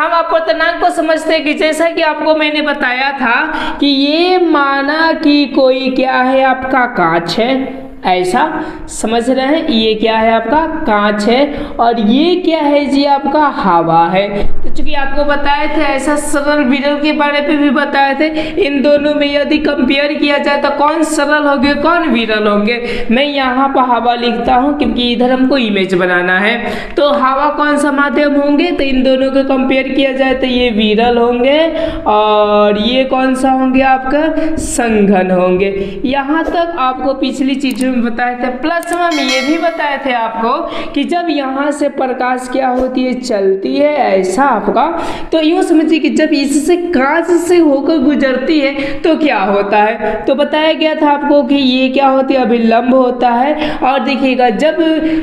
हम अपूर्णांक को समझते हैं कि जैसा कि आपको मैंने बताया था कि ये माना कि कोई क्या है, आपका कांच है, ऐसा समझ रहे हैं। ये क्या है, आपका कांच है, और ये क्या है जी, आपका हवा है। तो चूंकि आपको बताए थे ऐसा सरल विरल के बारे में भी बताए थे, इन दोनों में यदि कंपेयर किया जाए तो कौन सरल होंगे कौन विरल होंगे। मैं यहाँ पर हवा लिखता हूँ क्योंकि इधर हमको इमेज बनाना है। तो हवा कौन सा माध्यम होंगे, तो इन दोनों को कंपेयर किया जाए तो ये विरल होंगे, और ये कौन सा होंगे, आपका संघन होंगे। यहाँ तक आपको पिछली चीजों में बताए थे। प्लस हम ये भी बताए थे आपको कि जब यहाँ से प्रकाश क्या होती है, चलती है ऐसा आपका, तो यूँ समझिए कि जब इससे कांच से होकर गुजरती है तो क्या होता है। तो बताया गया था आपको कि ये क्या होती है, अभिलंब होता है। और देखिएगा जब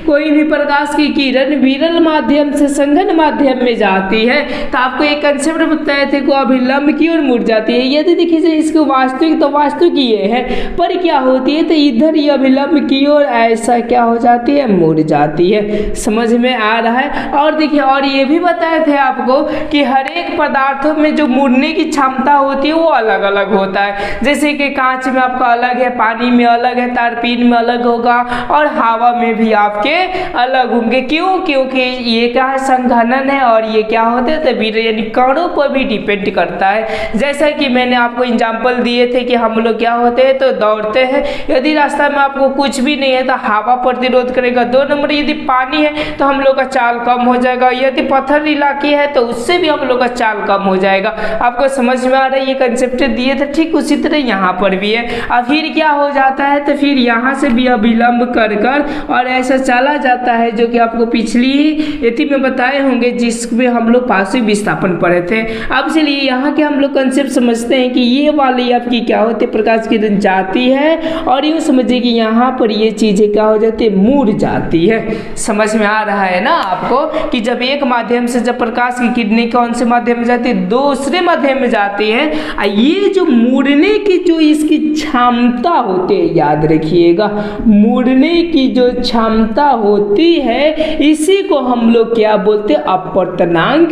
कोई भी प्रकाश की किरण विरल माध्यम से संघन माध्यम में जाती है तो आपको एक कंसेप्ट बताए थे को अभिलंब की ओर मुड़ जाती है। यदि देखिए इसको वास्तविक, तो वास्तविक ये है, पर क्या होती है, तो इधर ये अभिलंब की ओर ऐसा क्या हो जाती है, मुड़ जाती है। समझ में आ रहा है। और देखिए और ये भी बताए थे आपको कि हर एक पदार्थों में जो मुड़ने की क्षमता होती है वो अलग अलग होता है। जैसे कि कांच में आपका अलग है, पानी में अलग है, तारपीन में अलग होगा, और हवा में भी आपके अलग होंगे। क्यों, क्योंकि ये क्या है, संघनन है, और ये क्या होते हैं, तो विरल यानी कणों पर भी डिपेंड करता है। जैसा कि मैंने आपको एग्जाम्पल दिए थे कि हम लोग क्या होते हैं, तो दौड़ते हैं, यदि रास्ता में आपको कुछ भी नहीं है तो हवा प्रतिरोध करेगा। 2 नंबर यदि पानी है तो हम लोग का चाल कम हो जाएगा, यदि पत्थर इलाके है तो उससे भी हम लोग का चाल कम हो जाएगा। आपको समझ में आ रहा है, ये कंसेप्ट दिए थे। ठीक उसी तरह यहाँ पर भी है। अब फिर क्या हो जाता है, तो फिर यहाँ से भी अभिलंब कर कर और ऐसा चला जाता है, जो कि आपको पिछली यति में बताए होंगे जिसमें हम लोग पार्श्विक विस्थापन पढ़े थे। अब चलिए यहाँ के हम लोग कंसेप्ट समझते हैं कि ये वाली आपकी क्या होती है, प्रकाश किरण जाती है, और यूँ समझिए कि यहाँ पर ये चीजें क्या हो जाती है, मुड़ जाती है। समझ में आ रहा है ना आपको कि जब एक माध्यम से जब प्रकाश की किरणें कौन से माध्यम में जाती है, दूसरे माध्यम में जाती है, ये जो मुड़ने की जो इसकी क्षमता होती है, याद रखिएगा, मुड़ने की जो क्षमता होती है इसी को हम लोग क्या बोलते हैं, अपवर्तनांक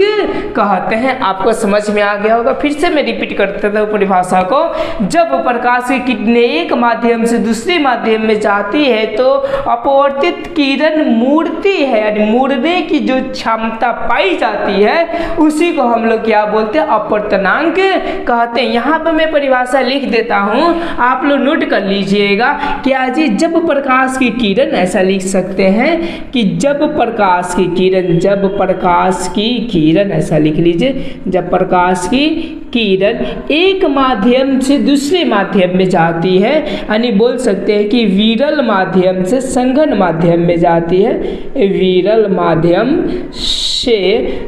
कहते हैं। आपको समझ में आ गया होगा। फिर से मैं रिपीट करता हूँ परिभाषा को। जब प्रकाश की किरणें एक माध्यम से दूसरे माध्यम में जाती है तो अपवर्तित किरण मुड़ती है, यानी मुड़ने की जो क्षमता पाई जाती है उसी को हम लोग क्या बोलते हैं, अपवर्तनांक कहते हैं। यहाँ पर मैं परिभाषा लिख देता हूँ, आप लोग नोट कर लीजिएगा। क्या जी, जब प्रकाश की किरण, ऐसा लिख सकते हैं कि जब प्रकाश की किरण, जब प्रकाश की किरण, ऐसा लिख लीजिए, जब प्रकाश की किरण एक माध्यम से दूसरे माध्यम में जाती है, यानी बोल सकते हैं कि विरल माध्यम से संघन माध्यम में जाती है, विरल माध्यम से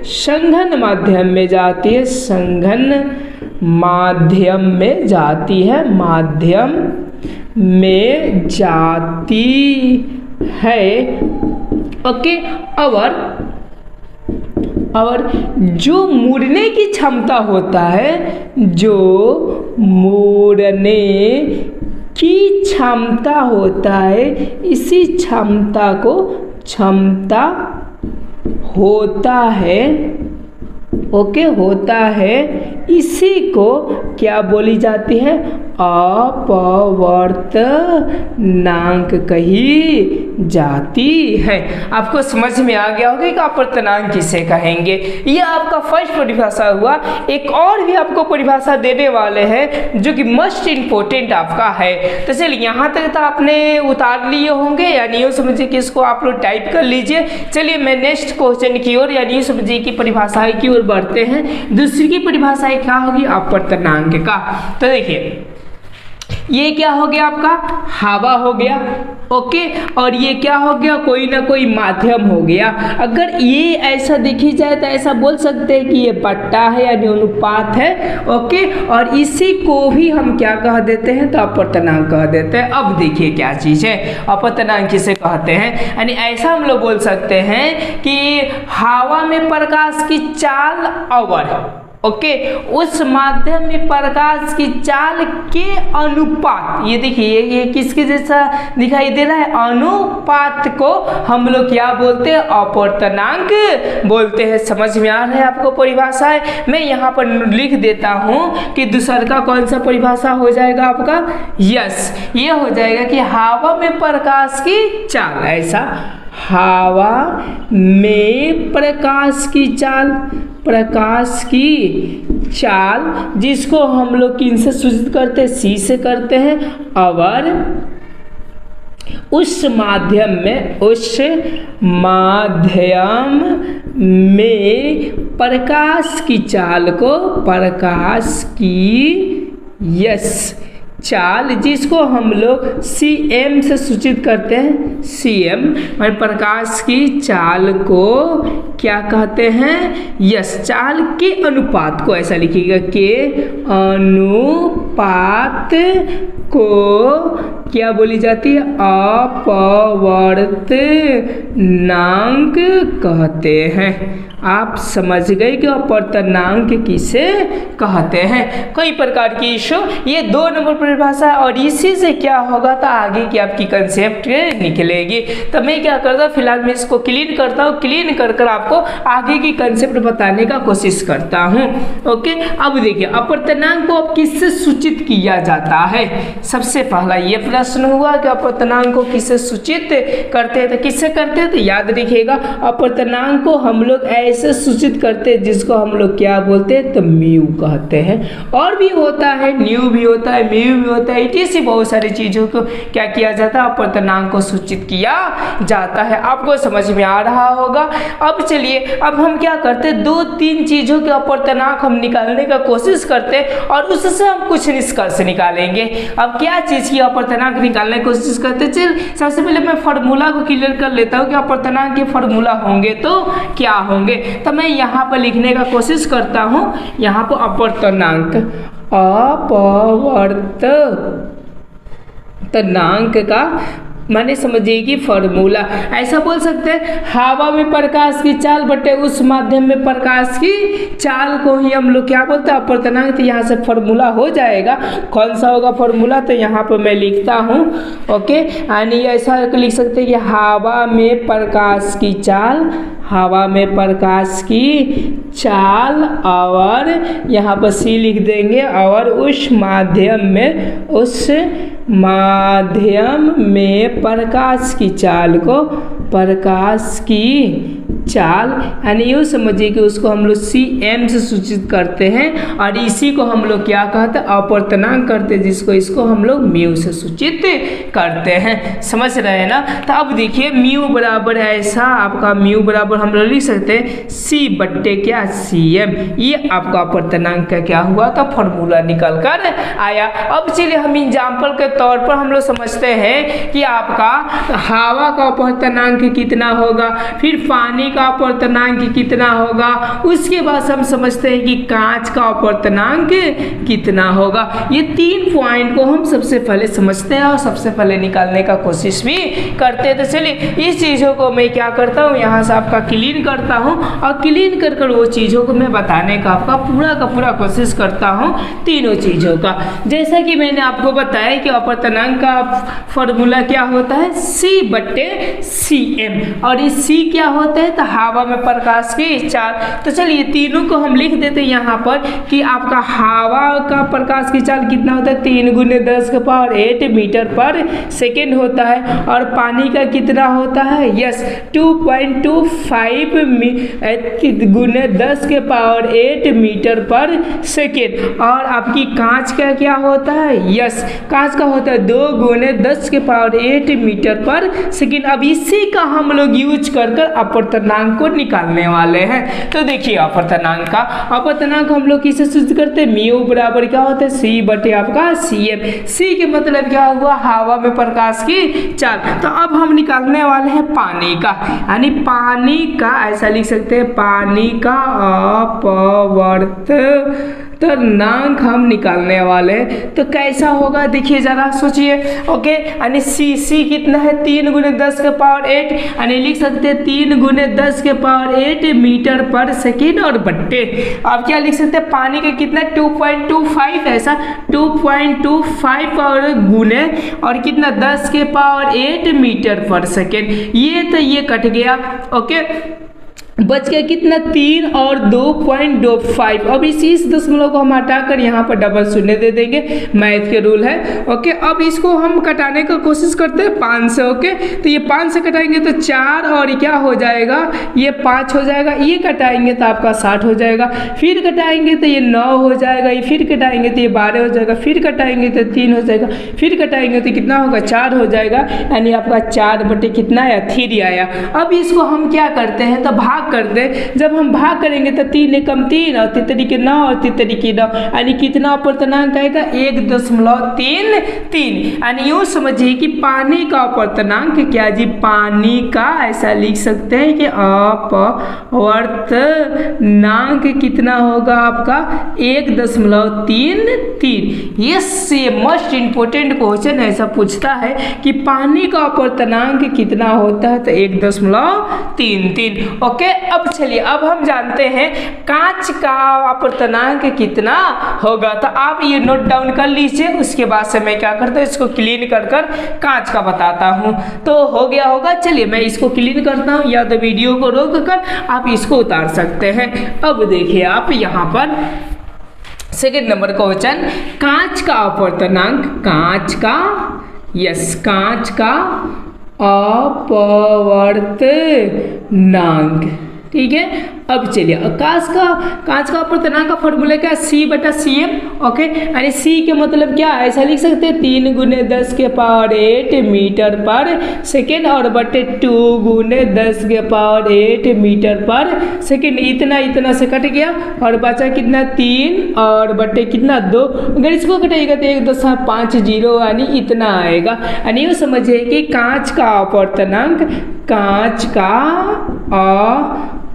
संघन माध्यम में जाती है, संघन माध्यम में जाती है, माध्यम में जाती है। ओके, और जो मुड़ने की क्षमता होता है, जो मुड़ने की क्षमता होता है, इसी क्षमता को क्षमता होता है, ओके, होता है, इसी को क्या बोली जाती है, अपवर्तनांक कही जाती है। आपको समझ में आ गया होगा कि अपवर्तनांक किसे कहेंगे। ये आपका फर्स्ट परिभाषा हुआ। एक और भी आपको परिभाषा देने वाले हैं जो कि मोस्ट इम्पोर्टेंट आपका है। तो चलिए यहाँ तक तो आपने उतार लिए होंगे, यानी यूँ समझिए कि इसको आप लोग टाइप कर लीजिए। चलिए मैं नेक्स्ट क्वेश्चन की ओर, यानी यूँ समझिए कि परिभाषाएं की ओर बढ़ते हैं। दूसरी की परिभाषाएं क्या होगी, अपवर्तनांक का। तो देखिए ये क्या हो गया, आपका हवा हो गया, ओके, और ये क्या हो गया, कोई ना कोई माध्यम हो गया। अगर ये ऐसा देखी जाए तो ऐसा बोल सकते हैं कि ये बट्टा है, यानी अनुपात है, ओके, और इसी को भी हम क्या कह देते हैं, तो अपवर्तनांक कह देते हैं। अब देखिए क्या चीज़ है, अपवर्तनांक किसे कहते हैं, यानी ऐसा हम लोग बोल सकते हैं कि हवा में प्रकाश की चाल आवर, ओके, उस माध्यम में प्रकाश की चाल के अनुपात, ये देखिए ये किसके जैसा दिखाई दे रहा है, अनुपात को हम लोग क्या बोलते हैं, अपवर्तनांक बोलते हैं। समझ में आ रहा है आपको परिभाषा है? मैं यहाँ पर लिख देता हूँ कि दूसरा का कौन सा परिभाषा हो जाएगा आपका, यस, ये हो जाएगा कि हवा में प्रकाश की चाल, ऐसा हवा में प्रकाश की चाल, प्रकाश की चाल जिसको हम लोग किन से सूचित करते हैं, सी से करते हैं, और उस माध्यम में प्रकाश की चाल को, प्रकाश की चाल जिसको हम लोग cm से सूचित करते हैं, cm और प्रकाश की चाल को क्या कहते हैं, चाल के अनुपात को, ऐसा लिखिएगा, के अनुपात को क्या बोली जाती है, अपवर्तनांक कहते हैं। आप समझ गए कि अपवर्तनांक किसे कहते हैं। कई प्रकार की इशू, ये 2 नंबर परिभाषा, और इसी से क्या होगा तो आगे की आपकी कंसेप्ट निकलेगी। तो मैं क्या करता हूँ, फिलहाल मैं इसको क्लीन करता हूँ, क्लीन कर आपको आगे की कंसेप्ट बताने का कोशिश करता हूँ। ओके, अब देखिए अपवर्तनांक को अब किससे सूचित किया जाता है। सबसे पहला ये प्रश्न हुआ कि अपवर्तनांक को किससे सूचित करते हैं, तो किससे करते हैं, तो याद रखिएगा अपवर्तनांक को हम लोग ऐसे सूचित करते हैं जिसको हम लोग क्या बोलते हैं, तो म्यू कहते हैं। और भी होता है, न्यू भी होता है, म्यू भी होता है, इसी बहुत सारी चीजों को क्या किया जाता है, अपवर्तनांक को सूचित किया जाता है। आपको समझ में आ रहा होगा। अब चलिए, अब हम क्या करते हैं, 2-3 चीजों के अपवर्तनांक हम निकालने का कोशिश करते हैं और उससे हम कुछ निष्कर्ष निकालेंगे। अब क्या चीज की अपवर्तनांक निकालने की कोशिश करते हैं, चल सबसे पहले मैं फॉर्मूला को क्लियर कर लेता हूँ कि अपवर्तनांक के फॉर्मूला होंगे तो क्या होंगे। तो मैं यहाँ पर लिखने का कोशिश करता हूँ, यहाँ पर अपवर्तनांक का माने समझिए कि फॉर्मूला ऐसा बोल सकते हैं, हवा में प्रकाश की चाल बटे उस माध्यम में प्रकाश की चाल को ही हम लोग क्या बोलते हैं, अपवर्तनांक। तो यहाँ से फॉर्मूला हो जाएगा, कौन सा होगा फॉर्मूला, तो यहाँ पर मैं लिखता हूँ। ओके, यानी ऐसा लिख सकते हैं कि हवा में प्रकाश की चाल, हवा में प्रकाश की चाल, और यहाँ पर सी लिख देंगे, और उस माध्यम में प्रकाश की चाल को, प्रकाश की चाल यानी यूँ समझिए कि उसको हम लोग cm से सूचित करते हैं, और इसी को हम लोग क्या कहते हैं, अपवर्तनांक करते हैं, जिसको इसको हम लोग म्यू से सूचित करते हैं। समझ रहे हैं ना। तो अब देखिए म्यू बराबर ऐसा, आपका म्यू बराबर हम लोग लिख सकते हैं c बट्टे क्या, cm। ये आपका अपवर्तनांक का क्या हुआ था, फॉर्मूला निकल कर आया। अब चलिए हम एग्जाम्पल के तौर पर हम लोग समझते हैं कि आपका हवा का अपवर्तनांक कितना होगा, फिर पानी का अपवर्तनांक कितना होगा, उसके बाद हम समझते हैं कि कांच का अपवर्तनांक कितना होगा। ये 3 पॉइंट को हम सबसे पहले समझते हैं और सबसे पहले निकालने का कोशिश भी करते हैं। तो चलिए इस चीज़ों को मैं क्या करता हूँ, यहाँ से आपका क्लीन करता हूँ, और क्लीन कर वो चीज़ों को मैं बताने का आपका पूरा कोशिश करता हूँ, तीनों चीज़ों का। जैसा कि मैंने आपको बताया कि अपवर्तनांक का फॉर्मूला क्या होता है, c बट्टे cm, और ये c क्या होता है, तो हवा में प्रकाश की चाल। तो चलिए तीनों को हम लिख देते हैं यहाँ पर कि आपका हवा का प्रकाश की चाल कितना होता है, 3 × 10⁸ मीटर पर सेकेंड होता है, और पानी का कितना होता है, 2.25 × 10⁸ मीटर पर सेकेंड। और आपकी कांच का क्या होता है, कांच का होता है 2 × 10⁸ मीटर पर सेकेंड। अब इसी का हम लोग यूज कर अपवर्तनांक को निकालने वाले हैं। तो देखिए अपवर्तनांक हम लोग किसे सूचित करते हैं, म्यू बराबर क्या होता है, c बटे आपका cm। c के मतलब क्या हुआ, हवा में प्रकाश की चाल। तो अब हम निकालने वाले हैं पानी का, यानी पानी का ऐसा लिख सकते हैं, पानी का अपवर्तनांक अपर्तनांक हम निकालने वाले हैं। तो कैसा होगा देखिए जरा सोचिए। ओके, यानी सी कितना है 3 × 10 के पावर 8, यानी लिख सकते हैं 3 × 10 के पावर 8 मीटर पर सेकेंड और बट्टे आप क्या लिख सकते हैं पानी का कितना 2.25 ऐसा 2.25 और गुने और कितना 10 के पावर 8 मीटर पर सेकेंड। ये तो ये कट गया। ओके, बच गया कितना 3 और 2.25। अब इस दशमलव को हम हटाकर यहाँ पर डबल शून्य दे देंगे, मैथ के रूल है। ओके, अब इसको हम कटाने का कोशिश करते हैं 5 से। ओके, तो ये 5 से कटाएंगे तो 4 और क्या हो जाएगा, ये 5 हो जाएगा। ये कटाएंगे तो आपका 60 हो जाएगा, फिर कटाएंगे तो ये 9 हो जाएगा, ये फिर कटाएंगे तो ये 12 हो जाएगा, फिर कटाएंगे तो 3 हो जाएगा, फिर कटाएंगे तो कितना होगा 4 हो जाएगा, यानी आपका 4 बटे कितना आया 3 आया। अब इसको हम क्या करते हैं तो भाग कर दे। जब हम भाग करेंगे तो 3 एकम 3 और 3 के 9 और 3 के 9, यानी कितना अपर्तनांक आएगा 1.33। यानी यूँ समझिए कि पानी का अपर्तनांक क्या जी, पानी का ऐसा लिख सकते हैं कि अपर्तनांक कितना होगा आपका 1.33। ये मोस्ट इंपोर्टेंट क्वेश्चन ऐसा पूछता है कि पानी का अपर्तनांक कितना होता है तो 1.33। ओके, अब चलिए अब हम जानते हैं कांच का अपर्तनांक कितना होगा। तो आप ये नोट डाउन कर लीजिए, उसके बाद से मैं क्या करता हूँ इसको क्लीन कर कांच का बताता हूँ। तो हो गया होगा, चलिए मैं इसको क्लीन करता हूँ, या तो वीडियो को रोक कर आप इसको उतार सकते हैं। अब देखिए आप यहाँ पर सेकेंड नंबर क्वेश्चन, कांच का अपर्तनांक, कांच का अपवर्तनांक, ठीक है। अब चलिए कांच का अपर्तनांक का फॉर्मूला क्या है, C/Cm। ओके, यानी C के मतलब क्या है, ऐसा लिख सकते हैं 3 × 10 के पावर 8 मीटर पर सेकेंड और बटे 2 × 10 के पावर 8 मीटर पर सेकेंड। इतना से कट गया और बचा कितना 3 और बटे कितना 2। अगर इसको कटाइएगा तो 1.50 यानी इतना आएगा। यानी यूँ समझिए कि कांच का अपर्तनांक, कांच का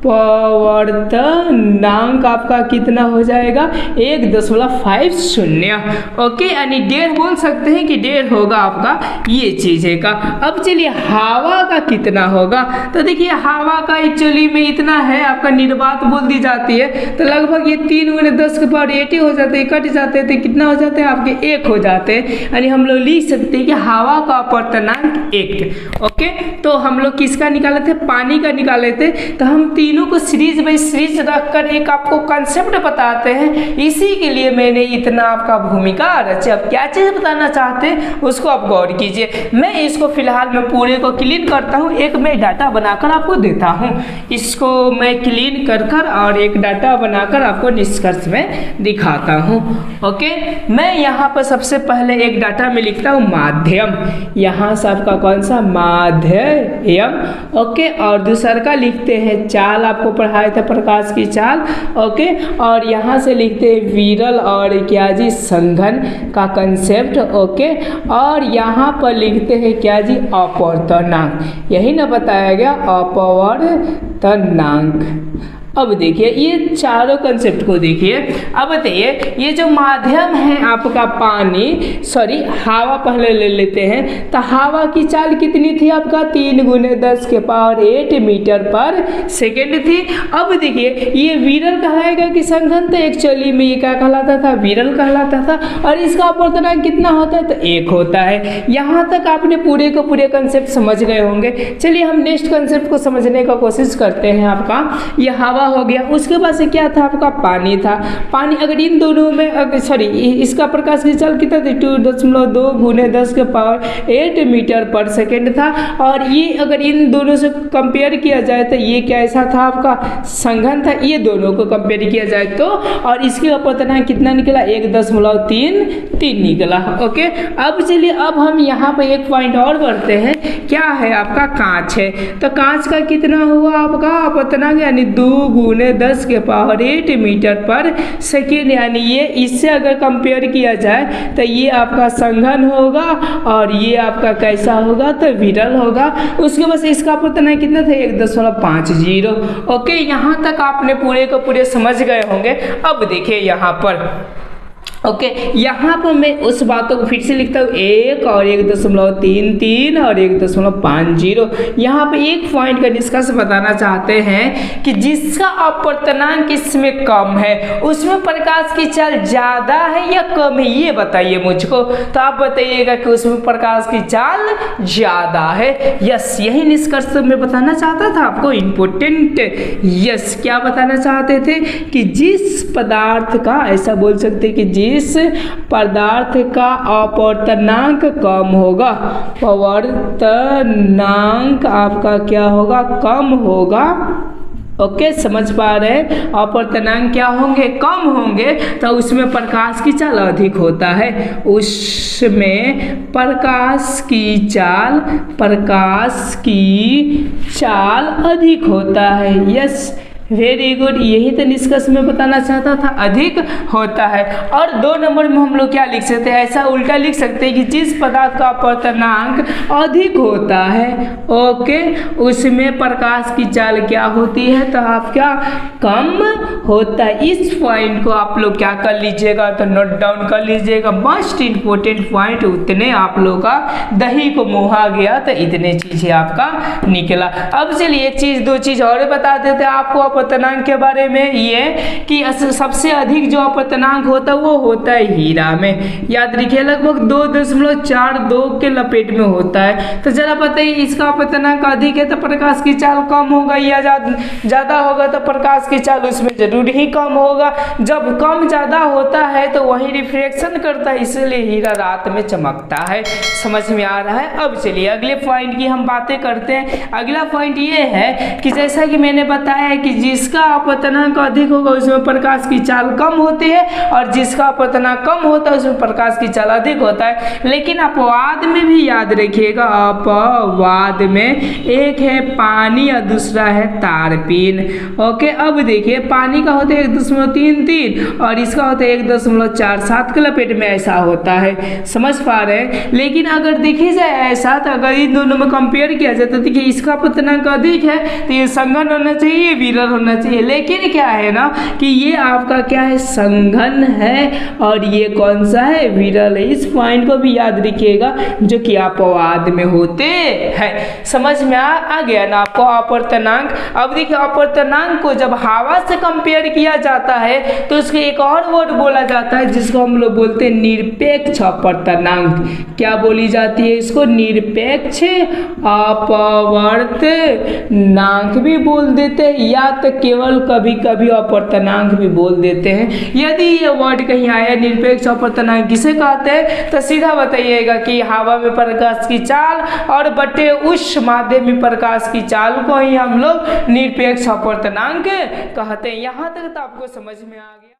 अपवर्तनांक आपका कितना हो जाएगा 1.50। ओके, यानी 1.5 बोल सकते हैं कि 1.5 होगा आपका ये चीज़ है का। अब चलिए हवा का कितना होगा। तो देखिए हवा का एक्चुअली में इतना है, आपका निर्वात बोल दी जाती है तो लगभग ये 3 × 10 के पावर 8 हो जाते हैं, कट जाते हैं तो कितना हो जाते हैं आपके 1 हो जाते हैं। यानी हम लोग लिख सकते हैं कि हवा का अपर्तनांक 1। ओके, तो हम लोग किसका निकाले थे, पानी का निकाले थे। तो हम तीनों को सीरीज बाई सीरीज रखकर एक आपको कंसेप्ट बताते हैं, इसी के लिए मैंने इतना आपका भूमिका रचा। अब क्या चीज़ बताना चाहते हैं उसको आप गौर कीजिए। मैं इसको फिलहाल मैं पूरे को क्लीन करता हूँ, एक मैं डाटा बनाकर आपको देता हूँ। इसको मैं क्लीन कर और एक डाटा बनाकर आपको निष्कर्ष में दिखाता हूँ। ओके, मैं यहाँ पर सबसे पहले एक डाटा में लिखता हूँ माध्यम, यहाँ से आपका कौन सा माध्यम। ओके, और दूसरा का लिखते हैं चाल, आपको पढ़ाए थे प्रकाश की चाल। ओके, और यहाँ से लिखते हैं विरल और क्या जी संघन का कंसेप्ट। ओके, और यहाँ पर लिखते हैं क्या जी अपर्तनांक, यही ना बताया गया अपर्तनांक। अब देखिए ये चारों कंसेप्ट को देखिए। अब बताइए ये जो माध्यम है आपका पानी, सॉरी हवा पहले ले लेते हैं। तो हवा की चाल कितनी थी आपका 3 × 10 के पावर 8 मीटर पर सेकेंड थी। अब देखिए ये विरल कहलाएगा कि संघन, तो एक्चुअली में ये क्या कहलाता था, विरल कहलाता था। और इसका अपर्तनांक कितना होता है तो 1 होता है। यहाँ तक आपने पूरे को पूरे कंसेप्ट समझ गए होंगे। चलिए हम नेक्स्ट कंसेप्ट को समझने का कोशिश करते हैं। आपका ये हवा हो गया, उसके बाद से क्या था आपका पानी था। पानी अगर इन दोनों में सॉरी इसका प्रकाश की चाल कितना थी 2.2 × 10 के पावर 8 मीटर पर सेकेंड था। और ये अगर इन दोनों से कंपेयर किया जाए तो ये क्या ऐसा था आपका संघन था। ये दोनों को कंपेयर किया जाए तो, और इसके अपर्तनांक कितना निकला 1.33 निकला। ओके, अब चलिए अब हम यहाँ पर एक पॉइंट और बढ़ते हैं। क्या है आपका कांच है, तो कांच का कितना हुआ आपका अपर्तनांक, यानी 2 गुने 10 के पावर 8 मीटर पर सेकेंड, यानी ये इससे अगर कंपेयर किया जाए तो ये आपका संघन होगा और ये आपका कैसा होगा तो विरल होगा। उसके बाद इसका पता कितना था 1.50। ओके, यहाँ तक आपने पूरे को पूरे समझ गए होंगे। अब देखिए यहाँ पर ओके, यहाँ पर मैं उस बातों को फिर से लिखता हूँ 1 और 1.33 और 1.50। यहाँ पे एक पॉइंट का निष्कर्ष बताना चाहते हैं कि जिसका अपवर्तनांक इसमें कम है उसमें प्रकाश की चाल ज़्यादा है या कम है, ये बताइए मुझको। तो आप बताइएगा कि उसमें प्रकाश की चाल ज़्यादा है। यस, यही निष्कर्ष मैं बताना चाहता था आपको, इम्पोर्टेंट। यस, क्या बताना चाहते थे कि जिस पदार्थ का, ऐसा बोल सकते कि जिस पदार्थ का अपवर्तनांक कम होगा, अपवर्तनांक आपका क्या होगा, कम होगा। ओके, समझ पा रहे हैं, अपवर्तनांक क्या होंगे, कम होंगे, तो उसमें प्रकाश की चाल अधिक होता है, उसमें प्रकाश की चाल अधिक होता है। यस, वेरी गुड, यही तो निष्कर्ष में बताना चाहता था, अधिक होता है। और 2 नंबर में हम लोग क्या लिख सकते हैं, ऐसा उल्टा लिख सकते हैं कि जिस पदार्थ का अपवर्तनांक अधिक होता है, ओके, उसमें प्रकाश की चाल क्या होती है, तो आप क्या, कम होता है। इस पॉइंट को आप लोग क्या कर लीजिएगा, तो नोट डाउन कर लीजिएगा। मोस्ट इंपोर्टेंट पॉइंट उतने आप लोग का दही को मुहा गया तो इतने चीजें आपका निकला। अब चलिए एक चीज 2 चीज और बता देते हैं आपको अपवर्तनांक के बारे में, ये कि सबसे अधिक जो अपवर्तनांक होता है वो होता है हीरा में। याद रखिए, लगभग 2.42 के लपेट में होता है। तो जरा बताइए, इसका अपवर्तनांक अधिक है तो प्रकाश की चाल कम होगा या ज़्यादा होगा, तो प्रकाश की चाल उसमें जरूर ही कम होगा। जब कम ज़्यादा होता है तो वही रिफ्लेक्शन करता है, इसलिए हीरा रात में चमकता है। समझ में आ रहा है। अब चलिए अगले पॉइंट की हम बातें करते हैं। अगला पॉइंट ये है कि जैसा कि मैंने बताया कि जिसका अपवर्तनांक अधिक होगा उसमें प्रकाश की चाल कम होती है और जिसका अपवर्तनांक कम होता है उसमें प्रकाश की चाल अधिक होता है। लेकिन अपवाद में भी याद रखिएगा, अपवाद में एक है पानी और दूसरा है तारपीन। ओके, अब देखिए पानी का होता है 1.33 और इसका होता है 1.47 के लपेट में ऐसा होता है। समझ पा रहे हैं। लेकिन अगर देखी जाए ऐसा, तो अगर इन दोनों में कंपेयर किया जाए तो देखिए इसका अपवर्तनांक अधिक है तो ये संघन होना चाहिए, विरल होना चाहिए। लेकिन क्या है ना कि ये आपका क्या है, संघन है और ये कौन सा है, विरल है। इस पॉइंट को भी याद रखिएगा जो कि अपवाद में होते हैं। समझ में आ गया ना आपको अपवर्तनांक। अब देखिए अपवर्तनांक को जब हवा से कंपेयर किया जाता है तो उसके एक और वर्ड बोला जाता है जिसको हम लोग बोलते हैं निरपेक्ष अपवर्तनांक। क्या बोली जाती है इसको, निरपेक्ष अपवर्तनांक भी बोल देते हैं या तो केवल कभी कभी अपवर्तनांक भी बोल देते हैं। यदि ये वर्ड कहीं आया निरपेक्ष अपवर्तनांक किसे कहते हैं तो सीधा बताइएगा कि हवा में प्रकाश की चाल और बटे उस माध्यम में प्रकाश की चाल को ही हम लोग निरपेक्ष अपवर्तनांक कहते हैं। यहाँ तक तो आपको समझ में आ गया।